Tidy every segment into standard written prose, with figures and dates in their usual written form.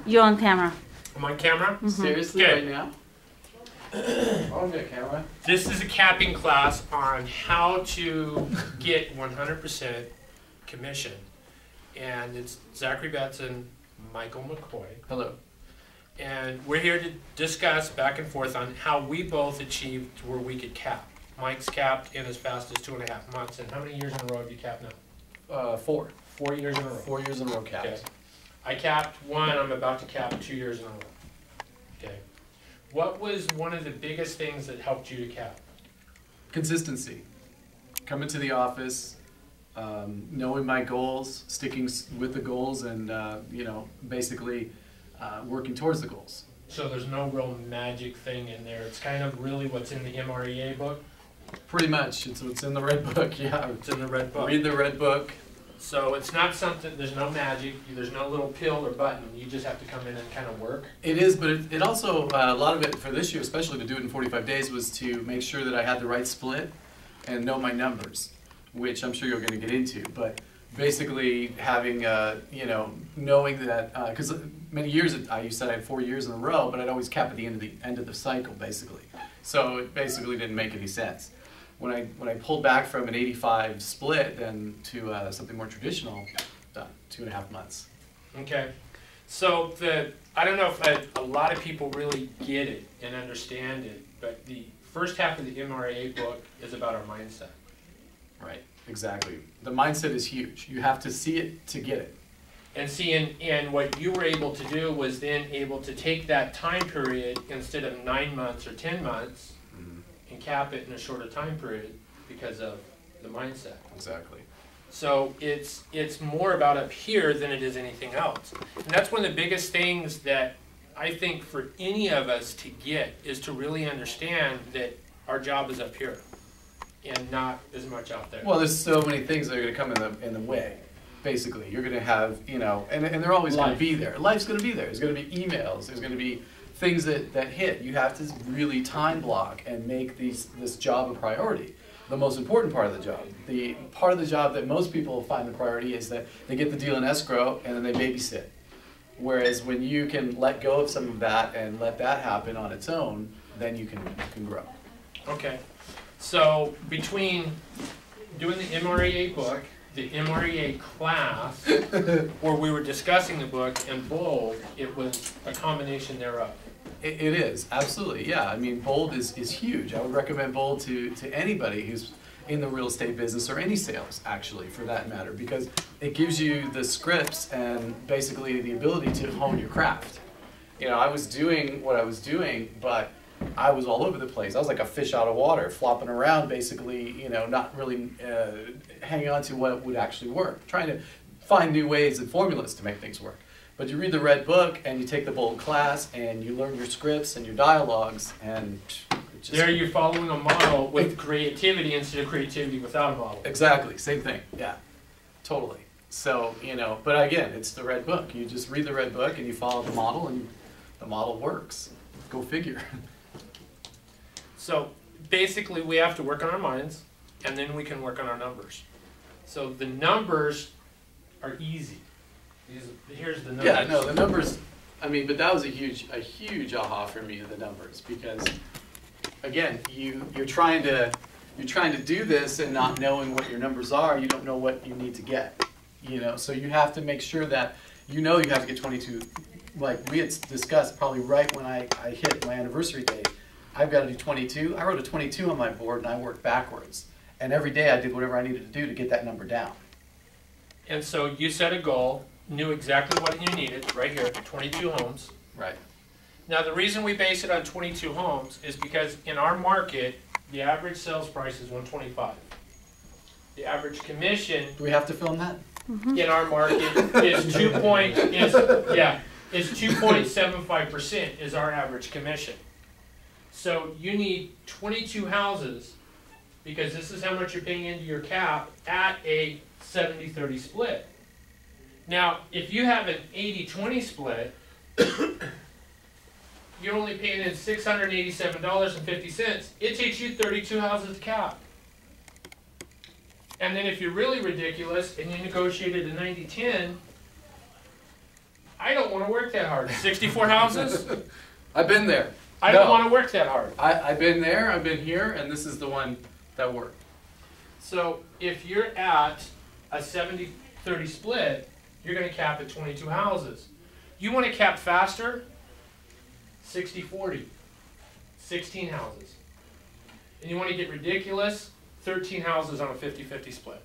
You're on camera. I'm on camera? Seriously, Okay. right now? Oh, I'm good, camera. This is a capping class on how to get 100% commission. And it's Zachary Betts and Michael McCoy. Hello. And we're here to discuss back and forth on how we both achieved where we could cap. Mike's capped in as fast as 2.5 months. And how many years in a row have you capped now? 4. 4 years in a row. 4 years in a row capped. Okay. I capped 1, I'm about to cap 2 years in a row. Okay. What was one of the biggest things that helped you to cap? Consistency. Coming to the office, knowing my goals, sticking with the goals, and basically working towards the goals. So there's no real magic thing in there. It's kind of really what's in the MREA book. Pretty much, it's what's in the red book. Yeah, It's in the red book. read the red book. So it's not something, there's no magic, there's no little pill or button. You just have to come in and kind of work. It is, but it also, a lot of it for this year, especially to do it in 45 days, was to make sure that I had the right split and know my numbers, which I'm sure you're going to get into. But basically having, knowing that, because many years, I used to say I had 4 years in a row, but I'd always cap at the end of the cycle, basically. So it basically didn't make any sense. When I pulled back from an 85 split then to something more traditional, done, 2.5 months. Okay. So I don't know if a lot of people really get it and understand it, but the first half of the MREA book is about our mindset. Right, exactly. The mindset is huge. You have to see it to get it. And see, and what you were able to do was then able to take that time period instead of 9 months or 10 months and cap it in a shorter time period because of the mindset. Exactly. So it's more about up here than it is anything else. And that's one of the biggest things that I think for any of us to get is to really understand that our job is up here and not as much out there. Well, there's so many things that are going to come in the way. Basically, you're going to have, and they're always going to be there. Life's going to be there. There's going to be emails. There's going to be things that hit. You have to really time block and make this job a priority. The most important part of the job. The part of the job that most people find the priority is that they get the deal in escrow and then they babysit. Whereas when you can let go of some of that and let that happen on its own, then you can grow. Okay. So between doing the MREA book, the MREA class, where we were discussing the book, and Bold, it was a combination thereof. It is, absolutely, yeah. I mean, Bold is huge. I would recommend Bold to anybody who's in the real estate business or any sales, actually, for that matter, because it gives you the scripts and basically the ability to hone your craft. I was doing what I was doing, but I was all over the place. I was like a fish out of water, flopping around, basically, not really hanging on to what would actually work, trying to find new ways and formulas to make things work. But you read the red book and you take the Bold class and you learn your scripts and your dialogues, and there you're following a model with creativity instead of creativity without a model. Exactly, same thing, yeah, totally. So, but again, it's the red book. You just read the red book and you follow the model and the model works. Go figure. So basically we have to work on our minds and then we can work on our numbers. So the numbers are easy. Here's the numbers. Yeah, no, the numbers, but that was a huge aha for me, the numbers, because again, you're trying to do this and not knowing what your numbers are. You don't know what you need to get, so you have to make sure that you have to get 22, like we had discussed probably right when I hit my anniversary date. I've got to do 22. I wrote a 22 on my board and I worked backwards. And every day I did whatever I needed to do to get that number down. And so you set a goal, knew exactly what you needed, right here, 22 homes. Right. Now the reason we base it on 22 homes is because in our market, the average sales price is $125. The average commission Do we have to film that? in our market is 2.75% is our average commission. So you need 22 houses because this is how much you're paying into your cap at a 70-30 split. Now, if you have an 80-20 split, you're only paying in $687.50. It takes you 32 houses to cap. And then if you're really ridiculous and you negotiated a 90-10, I don't want to work that hard. 64 houses? I've been there. I don't want to work that hard. I've been there, I've been here, and this is the one that worked. So if you're at a 70-30 split, you're going to cap at 22 houses. You want to cap faster? 60-40, 16 houses. And you want to get ridiculous? 13 houses on a 50-50 split.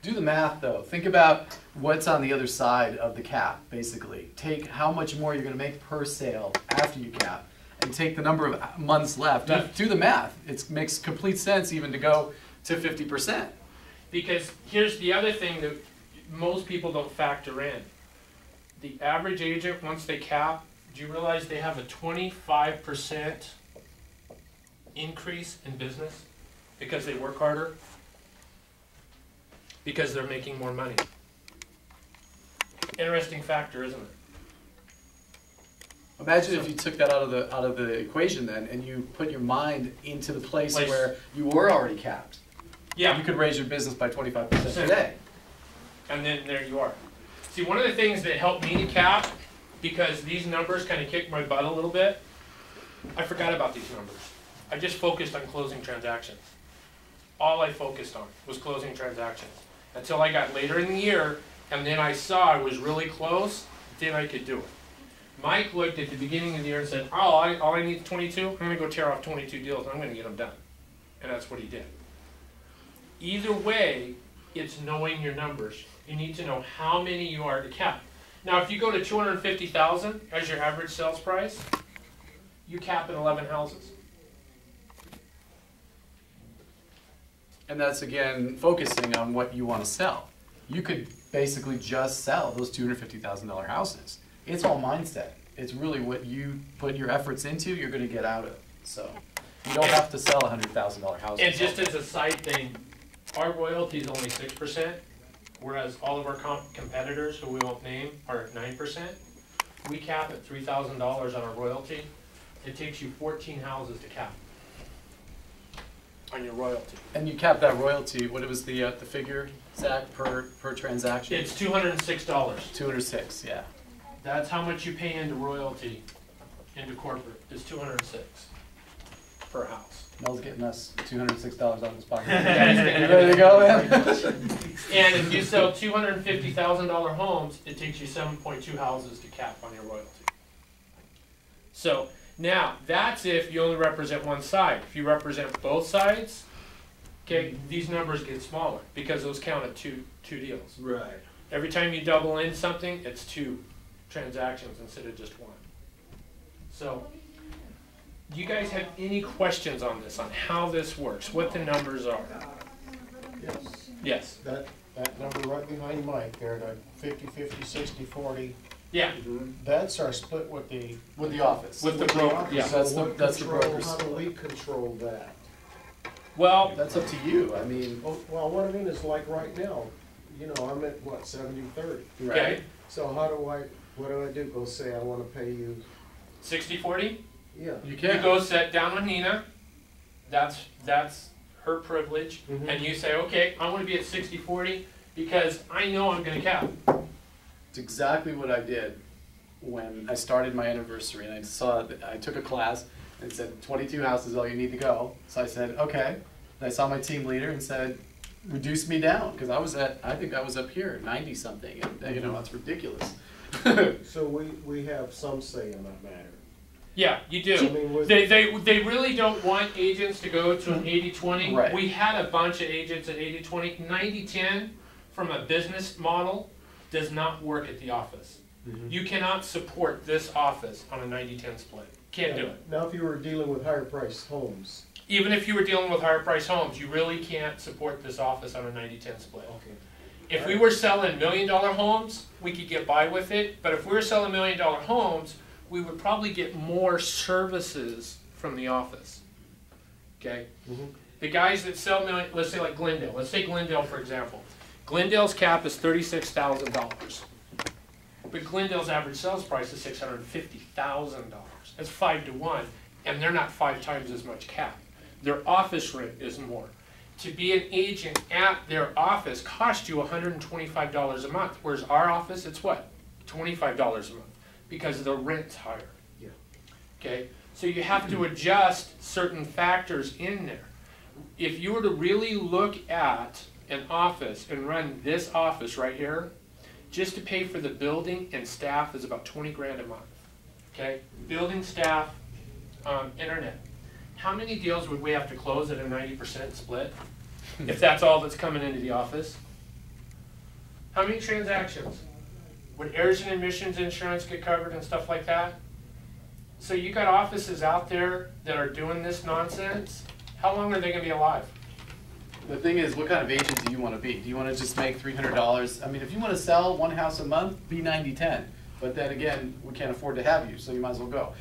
Do the math though. Think about what's on the other side of the cap, basically. Take how much more you're going to make per sale after you cap, and take the number of months left. Do the math. It makes complete sense even to go to 50%. Because here's the other thing that most people don't factor in. The average agent, once they cap, do you realize they have a 25% increase in business because they work harder? Because they're making more money. Interesting factor, isn't it? Imagine if you took that out of the equation then, and you put your mind into the place where you were already capped. Yeah. You could raise your business by 25% today. And then there you are. See, one of the things that helped me to cap, because these numbers kind of kicked my butt a little bit, I forgot about these numbers. I just focused on closing transactions. All I focused on was closing transactions. Until I got later in the year, and then I saw I was really close, then I could do it. Mike looked at the beginning of the year and said, oh, all I need is 22? I'm going to go tear off 22 deals, and I'm going to get them done. And that's what he did. Either way, it's knowing your numbers. You need to know how many you are to cap. Now, if you go to 250,000 as your average sales price, you cap at 11 houses. And that's, again, focusing on what you want to sell. You could basically just sell those $250,000 houses. It's all mindset. It's really what you put your efforts into, you're going to get out of it. So you don't have to sell $100,000 houses. And just as a side thing, our royalty is only 6%, whereas all of our competitors, who we won't name, are at 9%. We cap at $3,000 on our royalty. It takes you 14 houses to cap on your royalty. And you cap that royalty, what was the figure, Zach, per transaction? It's $206. 206, yeah. That's how much you pay into royalty, into corporate, is $206 per house. Mel's getting us $206 out of his pocket. You ready to go, man? And if you sell $250,000 homes, it takes you 7.2 houses to cap on your royalty. So now, that's if you only represent one side. If you represent both sides, okay, these numbers get smaller because those count at two deals. Right. Every time you double in something, it's 2 transactions instead of just 1. So, do you guys have any questions on this, on how this works, what the numbers are? Yes. Yes. That number right behind Mike there, the 50-50, 60-40, Yeah. that's our split with the office. With the broker, yeah. That's the broker's How do split. we control that? Well, That's up to you. I mean, Well, what I mean is like right now, you know, I'm at what, 70-30. okay, So what do I do? Go say I want to pay you, 60-40. yeah. You You can. go sit down with Nina. That's her privilege. Mhm. And you say, okay, I want to be at 60-40 because I know I'm going to cap. It's exactly what I did when I started my anniversary, and I took a class and it said 22 houses is all you need to go. So I said, okay. And I saw my team leader and said, reduce me down, because I think I was up here 90 something, and you know, that's ridiculous. So we have some say in that matter. Yeah, you do. I mean, with- They really don't want agents to go to an 80-20. Right. We had a bunch of agents at 80-20. 90-10 from a business model does not work at the office. Mhm. You cannot support this office on a 90-10 split. Can't do it. Now, if you were dealing with higher priced homes, Even if you were dealing with higher price homes, you really can't support this office on a 90-10 split. okay. If we were selling $1 million homes, we could get by with it. But if we were selling $1 million homes, we would probably get more services from the office. Okay? Mhm. The guys that sell million, let's say like Glendale. Let's take Glendale for example. Glendale's cap is $36,000. But Glendale's average sales price is $650,000. That's 5 to 1, and they're not 5 times as much cap. Their office rent is more. To be an agent at their office costs you $125 a month, whereas our office, it's what? $25 a month because the rent's higher. Yeah. Okay, so you have to adjust certain factors in there. If you were to really look at an office and run this office right here, just to pay for the building and staff is about 20 grand a month. Okay, building, staff, internet. How many deals would we have to close at a 90% split if that's all that's coming into the office? How many transactions? Would errors and admissions insurance get covered and stuff like that? So you got offices out there that are doing this nonsense. How long are they gonna be alive? The thing is, what kind of agent do you want to be? Do you want to just make $300? I mean, if you want to sell one house a month, be 90-10. But then again, we can't afford to have you, so you might as well go.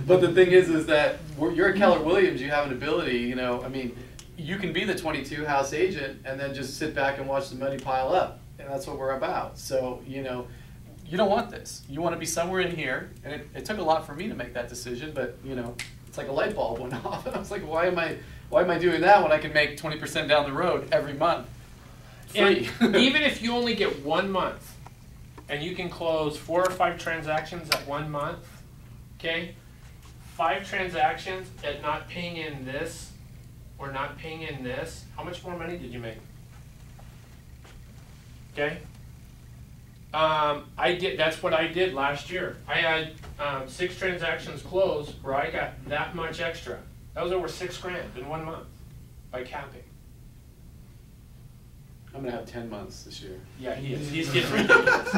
But the thing is that you're at Keller Williams, you have an ability, you know, I mean, you can be the 22 house agent and then just sit back and watch the money pile up. And that's what we're about. So, you know, you don't want this. You want to be somewhere in here. And it took a lot for me to make that decision, but, you know, it's like a light bulb went off. And I was like, why am I doing that when I can make 20% down the road every month? Free. And even if you only get 1 month, and you can close 4 or 5 transactions at 1 month, okay? 5 transactions at not paying in this or not paying in this, how much more money did you make? Okay? That's what I did last year. I had 6 transactions closed where I got that much extra. That was over 6 grand in 1 month by capping. I'm going to have 10 months this year. Yeah, he is. He's getting ridiculous.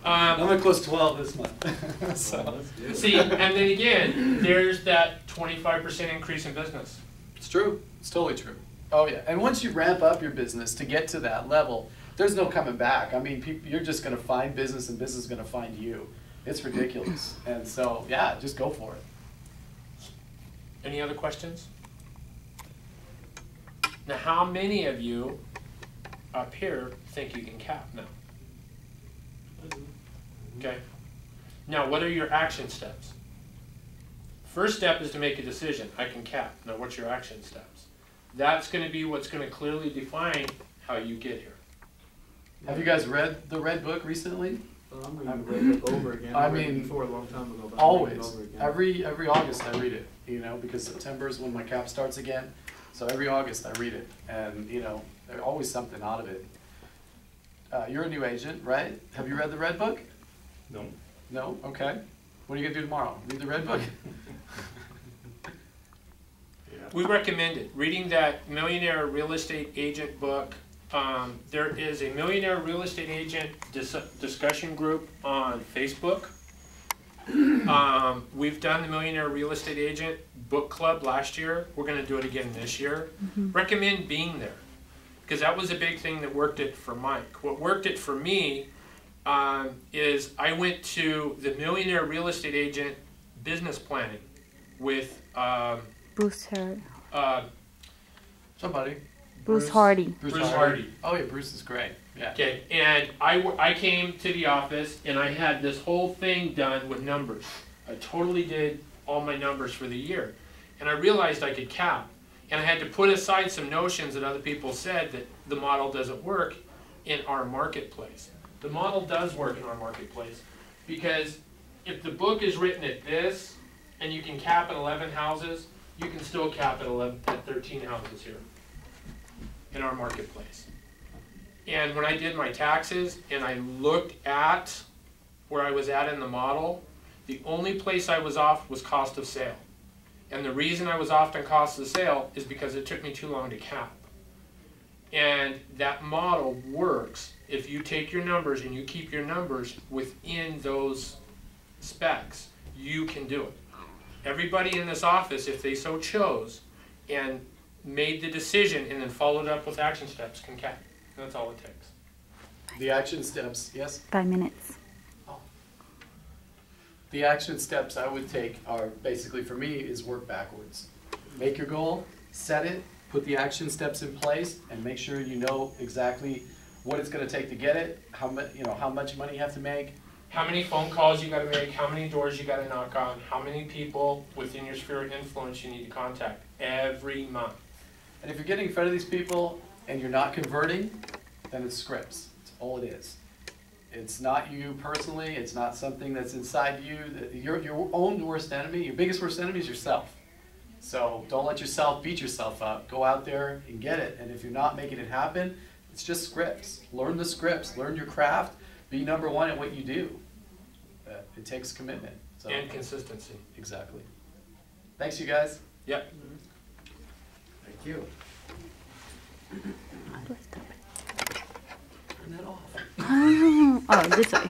I'm going to close 12 this month. So. See, and then again, there's that 25% increase in business. It's true. It's totally true. Oh, yeah. And once you ramp up your business to get to that level, there's no coming back. I mean, you're just going to find business and business is going to find you. It's ridiculous. And so, yeah, just go for it. Any other questions? Now, how many of you up here think you can cap now? Okay. Now, what are your action steps? First step is to make a decision. I can cap. Now, what's your action steps? That's going to be what's going to clearly define how you get here. Have you guys read the Red Book recently? I'm reading the Red Book over again. I read it mean, before a long time ago, but I'm reading it Always. over again. Every August I read it, you know, because September is when my cap starts again. So every August I read it, and you know, there's always something out of it. You're a new agent, right? Have you read the Red Book? No. No? Okay. What are you gonna do tomorrow? Read the Red Book? We recommend it. Reading that Millionaire Real Estate Agent book. There is a Millionaire Real Estate Agent discussion group on Facebook. We've done the Millionaire Real Estate Agent book club last year. We're going to do it again this year. Recommend being there, because that was a big thing that worked it for Mike. What worked it for me is I went to the Millionaire Real Estate Agent business planning with Bruce Hardy. Somebody. Bruce Hardy. Bruce Hardy. Oh yeah, Bruce is great. Yeah. Okay, and I came to the office and I had this whole thing done with numbers. I totally did all my numbers for the year. And I realized I could cap. And I had to put aside some notions that other people said that the model doesn't work in our marketplace. The model does work in our marketplace, because if the book is written at this and you can cap at 11 houses, you can still cap at 13 houses here in our marketplace. And when I did my taxes and I looked at where I was at in the model, the only place I was off was cost of sale. And the reason I was off on cost of sale is because it took me too long to cap. And that model works if you take your numbers and you keep your numbers within those specs. You can do it. Everybody in this office, if they so chose, and made the decision and then followed up with action steps, can cap. That's all it takes. The action steps, yes? 5 minutes. The action steps I would take are basically, for me, is work backwards. Make your goal, set it, put the action steps in place, and make sure you know exactly what it's going to take to get it, how much money you have to make. How many phone calls you got to make, how many doors you got to knock on, how many people within your sphere of influence you need to contact every month. And if you're getting in front of these people and you're not converting, then it's scripts. It's all it is. It's not you personally. It's not something that's inside you. Your own worst enemy, your biggest worst enemy is yourself. So don't let yourself beat yourself up. Go out there and get it. And if you're not making it happen, it's just scripts. Learn the scripts. Learn your craft. Be number one at what you do. It takes commitment. So, And consistency. exactly. Thanks, you guys. Yep. Thank you. Turn that off. Oh, this way.